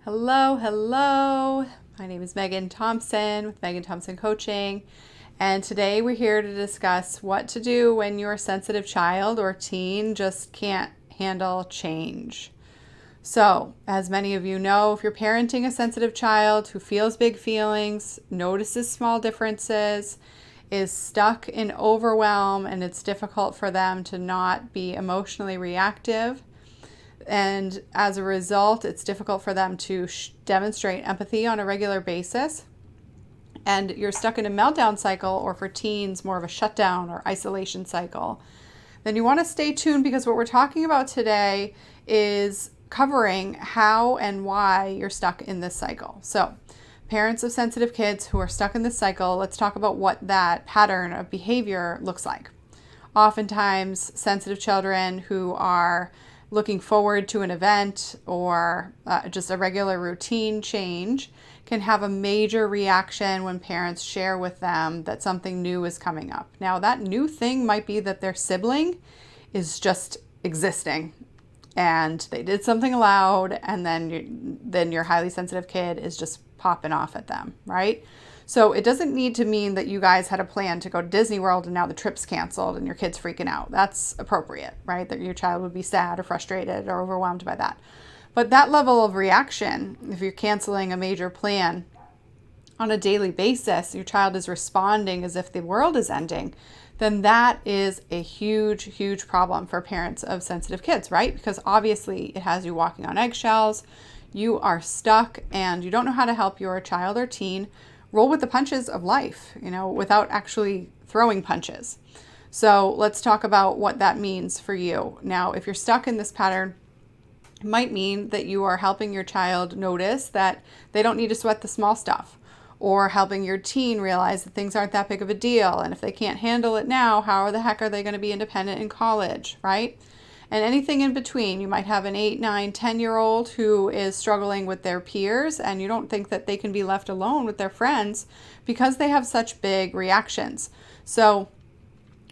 Hello, hello. My name is Megan Thompson with Megan Thompson Coaching, and today we're here to discuss what to do when your sensitive child or teen just can't handle change. So, as many of you know, if you're parenting a sensitive child who feels big feelings, notices small differences, is stuck in overwhelm, and it's difficult for them to not be emotionally reactive, and as a result, it's difficult for them to demonstrate empathy on a regular basis, and you're stuck in a meltdown cycle, or for teens, more of a shutdown or isolation cycle, then you want to stay tuned, because what we're talking about today is covering how and why you're stuck in this cycle. So, parents of sensitive kids who are stuck in this cycle, let's talk about what that pattern of behavior looks like. Oftentimes, sensitive children who are looking forward to an event or just a regular routine change can have a major reaction when parents share with them that something new is coming up. Now, that new thing might be that their sibling is just existing and they did something loud, and then your highly sensitive kid is just popping off at them, right? So it doesn't need to mean that you guys had a plan to go to Disney World and now the trip's canceled and your kid's freaking out. That's appropriate, right? That your child would be sad or frustrated or overwhelmed by that. But that level of reaction, if you're canceling a major plan on a daily basis, your child is responding as if the world is ending, then that is a huge, huge problem for parents of sensitive kids, right? Because obviously it has you walking on eggshells, you are stuck, and you don't know how to help your child or teen roll with the punches of life, without actually throwing punches. So let's talk about what that means for you. Now, if you're stuck in this pattern, it might mean that you are helping your child notice that they don't need to sweat the small stuff, or helping your teen realize that things aren't that big of a deal. And if they can't handle it now, how the heck are they going to be independent in college, right? And anything in between. You might have an 8, 9, 10-year-old who is struggling with their peers, and you don't think that they can be left alone with their friends because they have such big reactions. So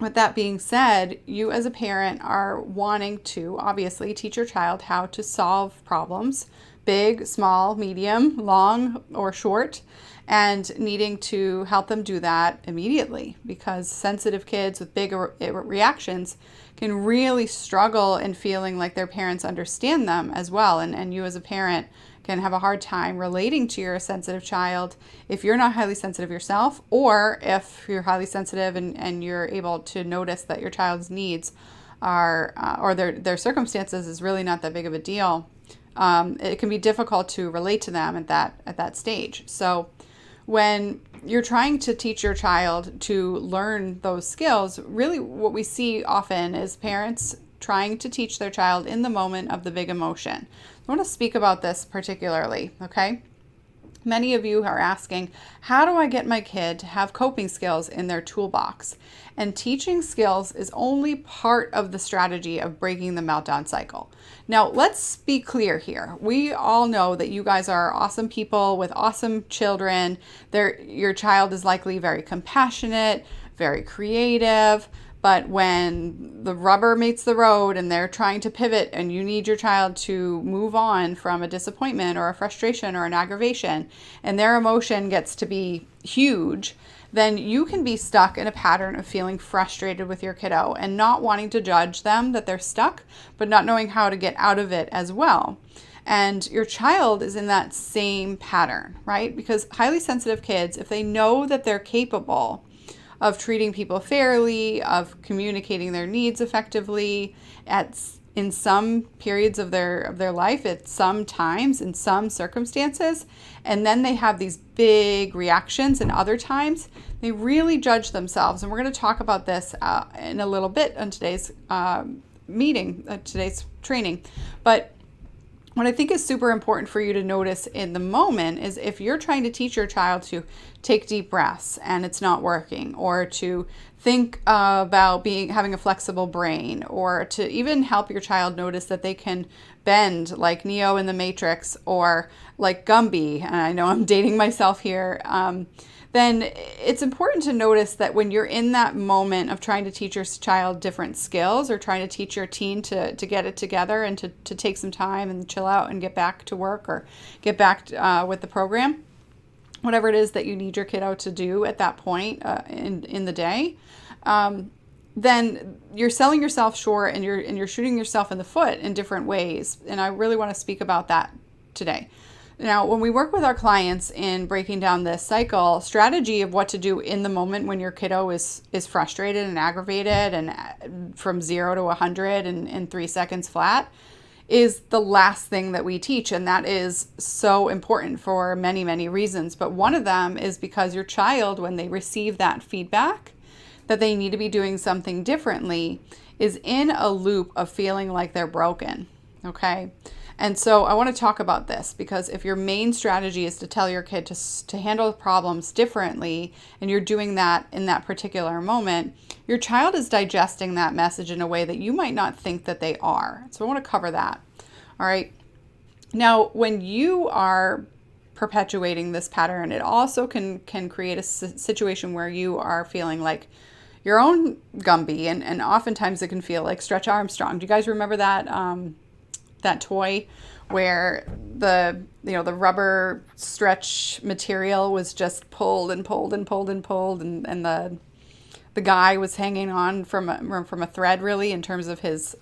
with that being said, you as a parent are wanting to obviously teach your child how to solve problems, big, small, medium, long, or short, and needing to help them do that immediately, because sensitive kids with big reactions can really struggle in feeling like their parents understand them as well. And you as a parent can have a hard time relating to your sensitive child if you're not highly sensitive yourself, or if you're highly sensitive and you're able to notice that your child's needs are, or their circumstances is really not that big of a deal. It can be difficult to relate to them at that stage. So when you're trying to teach your child to learn those skills, really what we see often is parents trying to teach their child in the moment of the big emotion. I want to speak about this particularly, okay? Many of you are asking, how do I get my kid to have coping skills in their toolbox? And teaching skills is only part of the strategy of breaking the meltdown cycle. Now, let's be clear here. We all know that you guys are awesome people with awesome children. Your child is likely very compassionate, very creative. But when the rubber meets the road and they're trying to pivot and you need your child to move on from a disappointment or a frustration or an aggravation, and their emotion gets to be huge, then you can be stuck in a pattern of feeling frustrated with your kiddo and not wanting to judge them that they're stuck, but not knowing how to get out of it as well. And your child is in that same pattern, right? Because highly sensitive kids, if they know that they're capable of treating people fairly, of communicating their needs effectively in some periods of their life, at some times, in some circumstances, and then they have these big reactions in other times, they really judge themselves. And we're going to talk about this in a little bit on today's today's training. But what I think is super important for you to notice in the moment is if you're trying to teach your child to take deep breaths and it's not working, or to think about having a flexible brain, or to even help your child notice that they can bend like Neo in the Matrix, or like Gumby, and I know I'm dating myself here, then it's important to notice that when you're in that moment of trying to teach your child different skills, or trying to teach your teen to get it together and to take some time and chill out and get back to work, or get back with the program, whatever it is that you need your kiddo to do at that point in the day, then you're selling yourself short, and you're shooting yourself in the foot in different ways. And I really want to speak about that today. Now, when we work with our clients in breaking down this cycle strategy of what to do in the moment when your kiddo is frustrated and aggravated and from 0 to 100 in 3 seconds flat, is the last thing that we teach. And that is so important for many, many reasons. But one of them is because your child, when they receive that feedback that they need to be doing something differently, is in a loop of feeling like they're broken. Okay. And so I want to talk about this, because if your main strategy is to tell your kid to handle problems differently, and you're doing that in that particular moment, your child is digesting that message in a way that you might not think that they are. So I want to cover that. All right. Now, when you are perpetuating this pattern, it also can create a situation where you are feeling like your own Gumby, and oftentimes it can feel like Stretch Armstrong. Do you guys remember that toy where the rubber stretch material was just pulled and pulled and pulled and pulled, and the guy was hanging on from a thread, really, in terms of his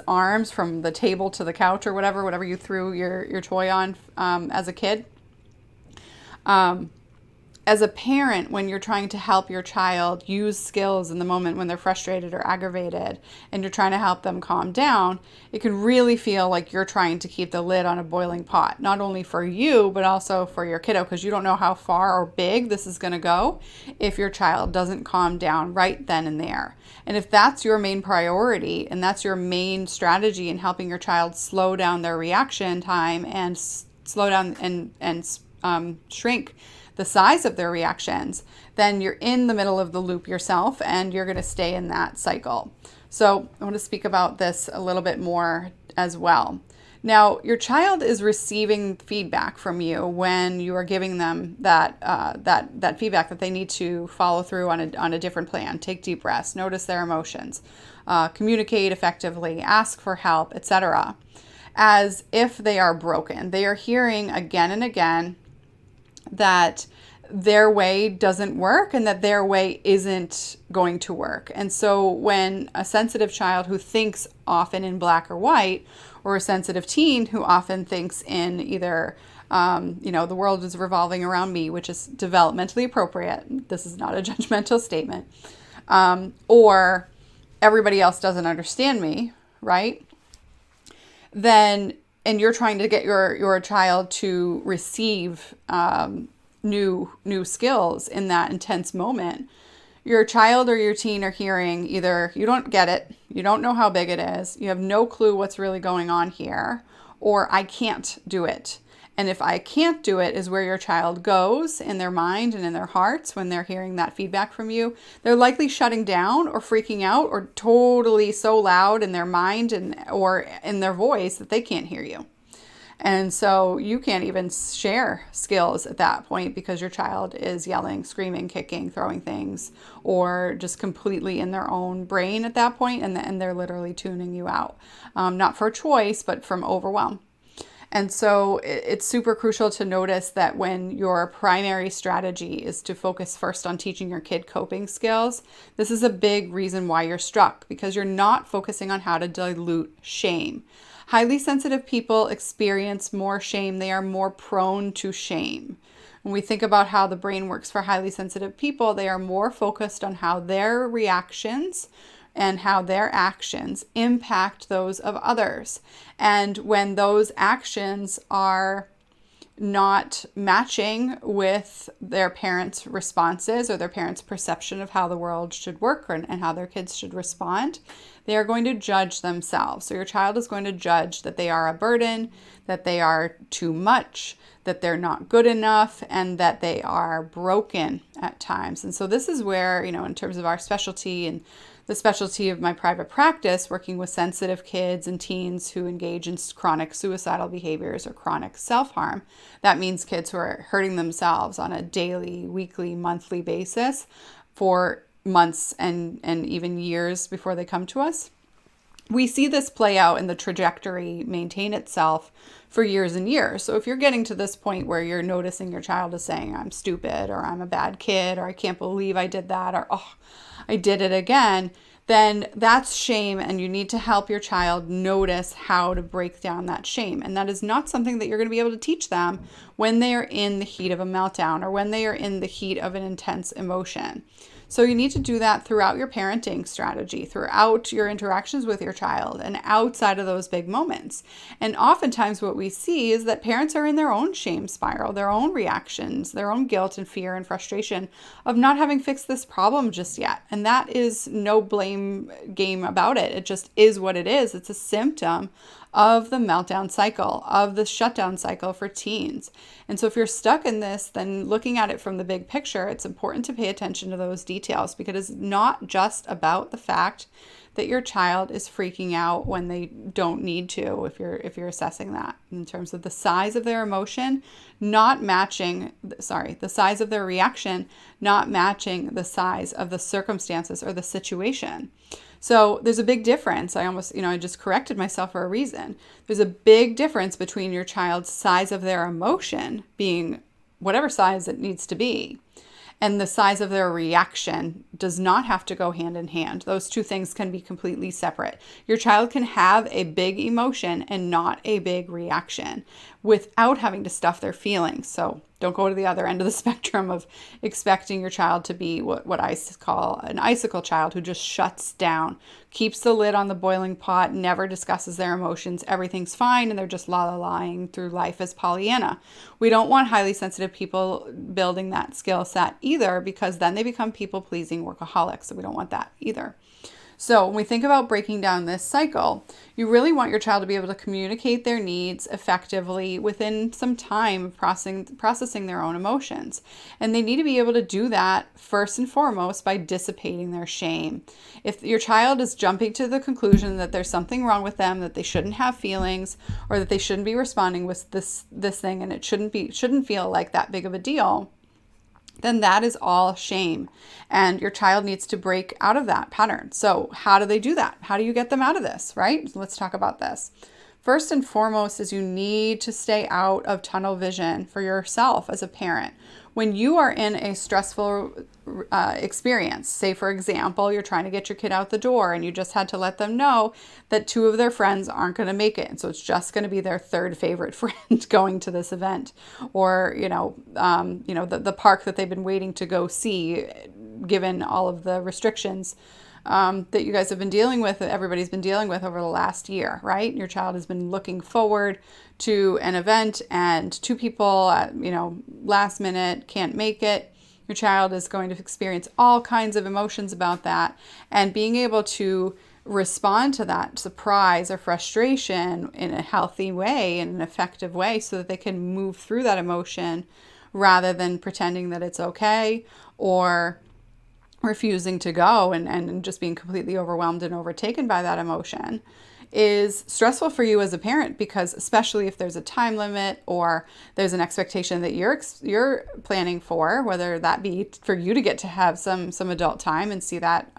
arms from the table to the couch, or whatever you threw your toy on as a kid. As a parent, when you're trying to help your child use skills in the moment when they're frustrated or aggravated, and you're trying to help them calm down, it can really feel like you're trying to keep the lid on a boiling pot, not only for you, but also for your kiddo, because you don't know how far or big this is going to go if your child doesn't calm down right then and there. And if that's your main priority, and that's your main strategy in helping your child slow down their reaction time, and slow down and shrink the size of their reactions, then you're in the middle of the loop yourself, and you're going to stay in that cycle. So I want to speak about this a little bit more as well. Now, your child is receiving feedback from you when you are giving them that feedback that they need to follow through on a different plan. Take deep breaths, notice their emotions, communicate effectively, ask for help, etc. As if they are broken. They are hearing again and again that their way doesn't work, and that their way isn't going to work. And so when a sensitive child who thinks often in black or white, or a sensitive teen who often thinks in either, the world is revolving around me, which is developmentally appropriate, this is not a judgmental statement, or everybody else doesn't understand me, right? Then, and you're trying to get your child to receive new skills in that intense moment, your child or your teen are hearing either you don't get it, you don't know how big it is, you have no clue what's really going on here, or I can't do it. And if I can't do it is where your child goes in their mind and in their hearts when they're hearing that feedback from you. They're likely shutting down or freaking out, or totally so loud in their mind or in their voice that they can't hear you. And so you can't even share skills at that point, because your child is yelling, screaming, kicking, throwing things, or just completely in their own brain at that point, and they're literally tuning you out. Not for choice, but from overwhelm. And so it's super crucial to notice that when your primary strategy is to focus first on teaching your kid coping skills, this is a big reason why you're stuck, because you're not focusing on how to dilute shame. Highly sensitive people experience more shame. They are more prone to shame. When we think about how the brain works for highly sensitive people, they are more focused on how their reactions and how their actions impact those of others. And when those actions are not matching with their parents' responses or their parents' perception of how the world should work and how their kids should respond, they are going to judge themselves. So your child is going to judge that they are a burden, that they are too much, that they're not good enough, and that they are broken at times. And so this is where, in terms of our specialty and the specialty of my private practice, working with sensitive kids and teens who engage in chronic suicidal behaviors or chronic self-harm. That means kids who are hurting themselves on a daily, weekly, monthly basis for months and even years before they come to us. We see this play out and the trajectory maintain itself for years and years. So if you're getting to this point where you're noticing your child is saying, I'm stupid, or I'm a bad kid, or I can't believe I did that, or oh, I did it again, then that's shame, and you need to help your child notice how to break down that shame. And that is not something that you're going to be able to teach them when they are in the heat of a meltdown or when they are in the heat of an intense emotion. So you need to do that throughout your parenting strategy, throughout your interactions with your child, and outside of those big moments. And oftentimes what we see is that parents are in their own shame spiral, their own reactions, their own guilt and fear and frustration of not having fixed this problem just yet. And that is no blame game about it. It just is what it is. It's a symptom of the meltdown cycle, of the shutdown cycle for teens. And so if you're stuck in this, then looking at it from the big picture, it's important to pay attention to those details, because it's not just about the fact that your child is freaking out when they don't need to, if you're assessing that in terms of the size of their emotion not matching, the size of their reaction not matching the size of the circumstances or the situation. So there's a big difference. I just corrected myself for a reason. There's a big difference between your child's size of their emotion being whatever size it needs to be, and the size of their reaction does not have to go hand in hand. Those two things can be completely separate. Your child can have a big emotion and not a big reaction without having to stuff their feelings. So don't go to the other end of the spectrum of expecting your child to be what I call an icicle child who just shuts down, keeps the lid on the boiling pot, never discusses their emotions, everything's fine, and they're just la-la-lying through life as Pollyanna. We don't want highly sensitive people building that skill set either, because then they become people-pleasing workaholics, so we don't want that either. So when we think about breaking down this cycle, you really want your child to be able to communicate their needs effectively within some time of processing their own emotions. And they need to be able to do that first and foremost by dissipating their shame. If your child is jumping to the conclusion that there's something wrong with them, that they shouldn't have feelings, or that they shouldn't be responding with this thing, and it shouldn't feel like that big of a deal, then that is all shame. And your child needs to break out of that pattern. So how do they do that? How do you get them out of this, right? Let's talk about this. First and foremost is you need to stay out of tunnel vision for yourself as a parent. When you are in a stressful experience, say for example, you're trying to get your kid out the door and you just had to let them know that two of their friends aren't going to make it. And so it's just going to be their third favorite friend going to this event, or, the park that they've been waiting to go see, given all of the restrictions that you guys have been dealing with, that everybody's been dealing with over the last year, right? Your child has been looking forward to an event, and two people, last minute can't make it. Your child is going to experience all kinds of emotions about that, and being able to respond to that surprise or frustration in a healthy way, in an effective way, so that they can move through that emotion rather than pretending that it's okay or refusing to go and just being completely overwhelmed and overtaken by that emotion, is stressful for you as a parent, because especially if there's a time limit or there's an expectation that you're planning for, whether that be for you to get to have some adult time and see that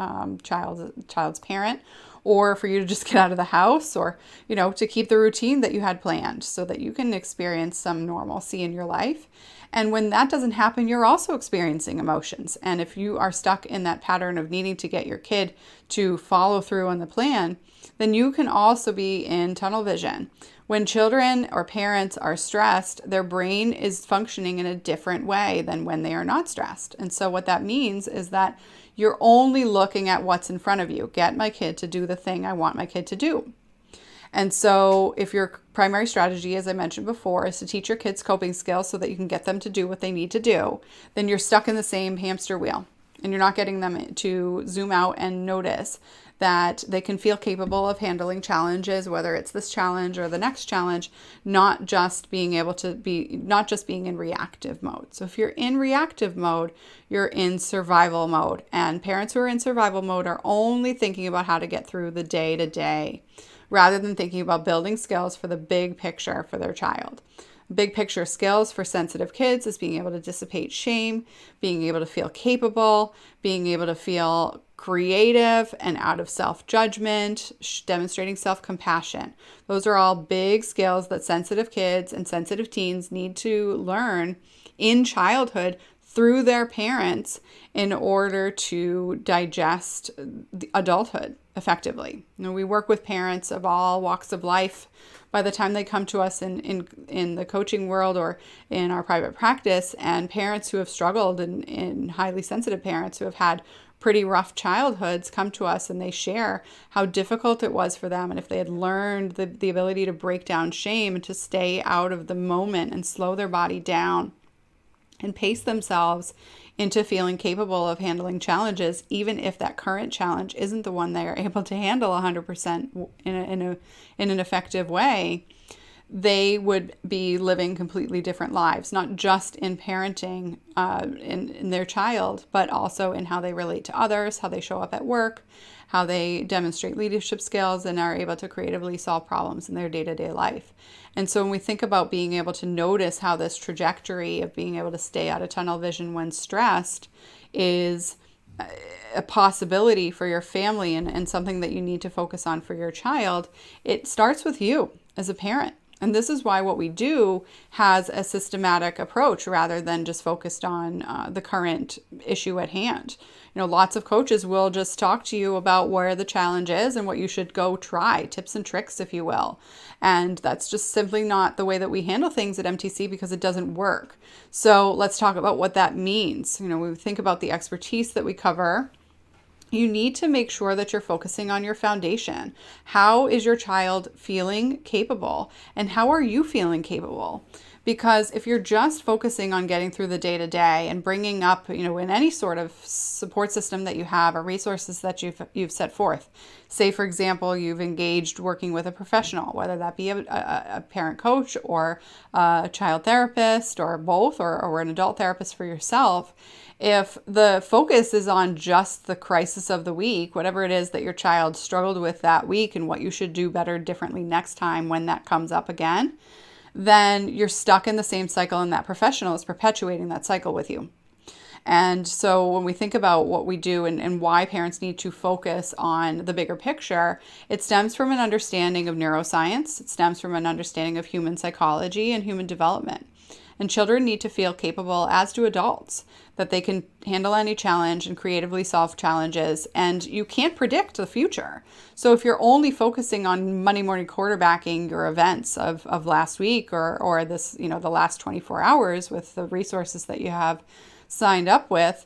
child's parent, or for you to just get out of the house, or to keep the routine that you had planned so that you can experience some normalcy in your life. And when that doesn't happen, you're also experiencing emotions. And if you are stuck in that pattern of needing to get your kid to follow through on the plan, then you can also be in tunnel vision. When children or parents are stressed, their brain is functioning in a different way than when they are not stressed. And so what that means is that you're only looking at what's in front of you. Get my kid to do the thing I want my kid to do. And so if your primary strategy, as I mentioned before, is to teach your kids coping skills so that you can get them to do what they need to do, then you're stuck in the same hamster wheel and you're not getting them to zoom out and notice that they can feel capable of handling challenges, whether it's this challenge or the next challenge, not just being in reactive mode. So if you're in reactive mode, you're in survival mode. And parents who are in survival mode are only thinking about how to get through the day to day, rather than thinking about building skills for the big picture for their child. Big picture skills for sensitive kids is being able to dissipate shame, being able to feel capable, being able to feel creative and out of self-judgment, demonstrating self-compassion. Those are all big skills that sensitive kids and sensitive teens need to learn in childhood through their parents in order to digest adulthood effectively. We work with parents of all walks of life. By the time they come to us in the coaching world or in our private practice, and parents who have struggled and highly sensitive parents who have had pretty rough childhoods come to us and they share how difficult it was for them, and if they had learned the ability to break down shame and to stay out of the moment and slow their body down and pace themselves into feeling capable of handling challenges, even if that current challenge isn't the one they are able to handle 100% in an effective way, they would be living completely different lives, not just in parenting in their child, but also in how they relate to others, how they show up at work, how they demonstrate leadership skills and are able to creatively solve problems in their day-to-day life. And so when we think about being able to notice how this trajectory of being able to stay out of tunnel vision when stressed is a possibility for your family and something that you need to focus on for your child, it starts with you as a parent. And this is why what we do has a systematic approach rather than just focused on the current issue at hand. Lots of coaches will just talk to you about where the challenge is and what you should go try, tips and tricks, if you will. And that's just simply not the way that we handle things at MTC because it doesn't work. So let's talk about what that means. When we think about the expertise that we cover, you need to make sure that you're focusing on your foundation. How is your child feeling capable? And how are you feeling capable? Because if you're just focusing on getting through the day-to-day and bringing up, in any sort of support system that you have or resources that you've set forth, say, for example, you've engaged working with a professional, whether that be a parent coach or a child therapist or both, or an adult therapist for yourself, if the focus is on just the crisis of the week, whatever it is that your child struggled with that week and what you should do better differently next time when that comes up again, then you're stuck in the same cycle and that professional is perpetuating that cycle with you. And so when we think about what we do and why parents need to focus on the bigger picture, it stems from an understanding of neuroscience. It stems from an understanding of human psychology and human development. And children need to feel capable, as do adults, that they can handle any challenge and creatively solve challenges. And you can't predict the future. So if you're only focusing on Monday morning quarterbacking your events of last week or this, the last 24 hours with the resources that you have signed up with,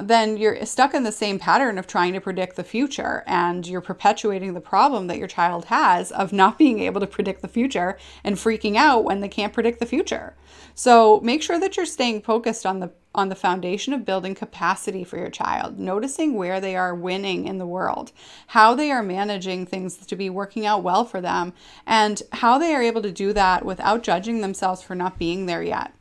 then you're stuck in the same pattern of trying to predict the future, and you're perpetuating the problem that your child has of not being able to predict the future and freaking out when they can't predict the future. So make sure that you're staying focused on the foundation of building capacity for your child, noticing where they are winning in the world, how they are managing things to be working out well for them, and how they are able to do that without judging themselves for not being there yet.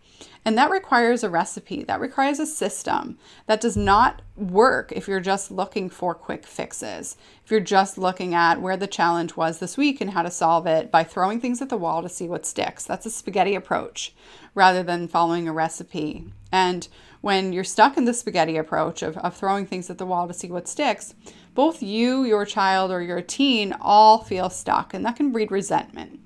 And that requires a recipe. That requires a system. That does not work if you're just looking for quick fixes. If you're just looking at where the challenge was this week and how to solve it by throwing things at the wall to see what sticks. That's a spaghetti approach rather than following a recipe. And when you're stuck in the spaghetti approach of throwing things at the wall to see what sticks, both you, your child, or your teen all feel stuck, and that can breed resentment.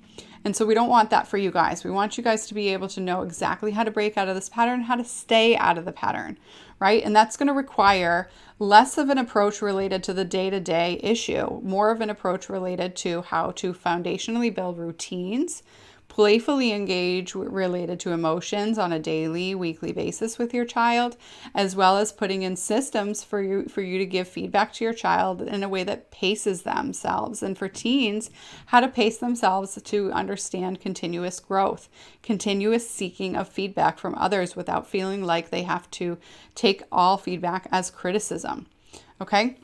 And so we don't want that for you guys. We want you guys to be able to know exactly how to break out of this pattern, how to stay out of the pattern, right? And that's going to require less of an approach related to the day-to-day issue, more of an approach related to how to foundationally build routines, playfully engage related to emotions on a daily, weekly basis with your child, as well as putting in systems for you to give feedback to your child in a way that paces themselves. And for teens, how to pace themselves to understand continuous growth, continuous seeking of feedback from others without feeling like they have to take all feedback as criticism. Okay?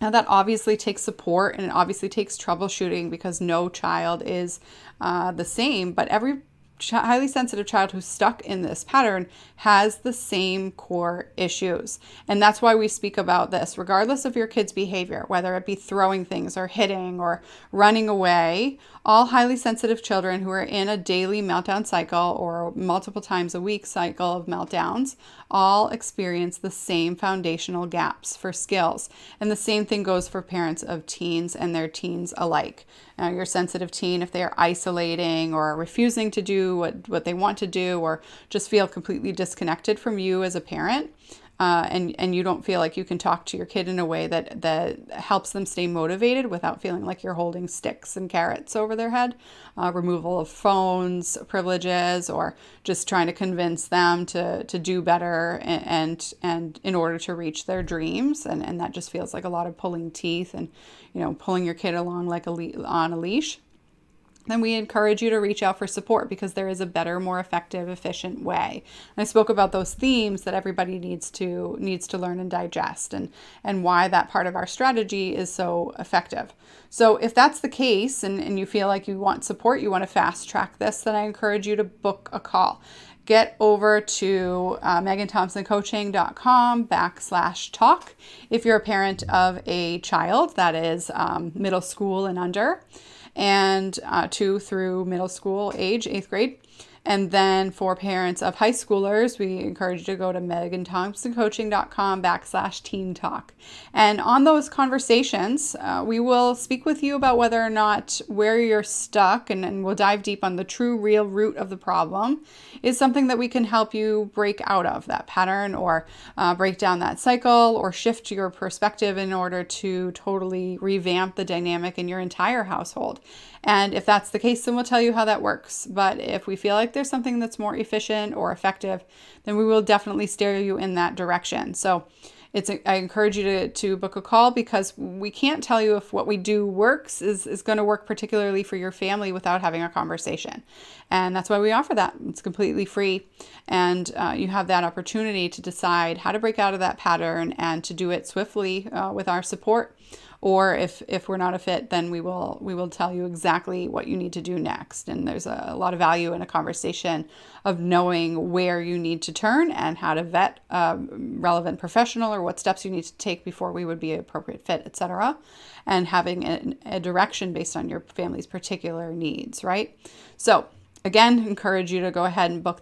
Now, that obviously takes support and it obviously takes troubleshooting because no child is the same, but every highly sensitive child who's stuck in this pattern has the same core issues. And that's why we speak about this, regardless of your kid's behavior, whether it be throwing things or hitting or running away. All highly sensitive children who are in a daily meltdown cycle or multiple times a week cycle of meltdowns all experience the same foundational gaps for skills. And the same thing goes for parents of teens and their teens alike. Your sensitive teen, if they are isolating or refusing to do what they want to do or just feel completely disconnected from you as a parent, and you don't feel like you can talk to your kid in a way that helps them stay motivated without feeling like you're holding sticks and carrots over their head, removal of phones, privileges, or just trying to convince them to do better and in order to reach their dreams, and that just feels like a lot of pulling teeth and pulling your kid along like on a leash. Then we encourage you to reach out for support because there is a better, more effective, efficient way. And I spoke about those themes that everybody needs to learn and digest and why that part of our strategy is so effective. So if that's the case and you feel like you want support, you want to fast track this, then I encourage you to book a call. Get over to meganthompsoncoaching.com/talk if you're a parent of a child that is middle school and under, and 2 through middle school age, 8th grade. And then for parents of high schoolers, we encourage you to go to meganthompsoncoaching.com/teen talk. And on those conversations, we will speak with you about whether or not where you're stuck, and we'll dive deep on the true, real root of the problem, is something that we can help you break out of that pattern or break down that cycle or shift your perspective in order to totally revamp the dynamic in your entire household. And if that's the case, then we'll tell you how that works. But if we feel like there's something that's more efficient or effective, then we will definitely steer you in that direction. So I encourage you to book a call because we can't tell you if what we do works is going to work particularly for your family without having a conversation. And that's why we offer that. It's completely free. And you have that opportunity to decide how to break out of that pattern and to do it swiftly with our support. Or if we're not a fit, then we will tell you exactly what you need to do next. And there's a lot of value in a conversation of knowing where you need to turn and how to vet a relevant professional or what steps you need to take before we would be an appropriate fit, etc. And having a direction based on your family's particular needs, right? So again, encourage you to go ahead and book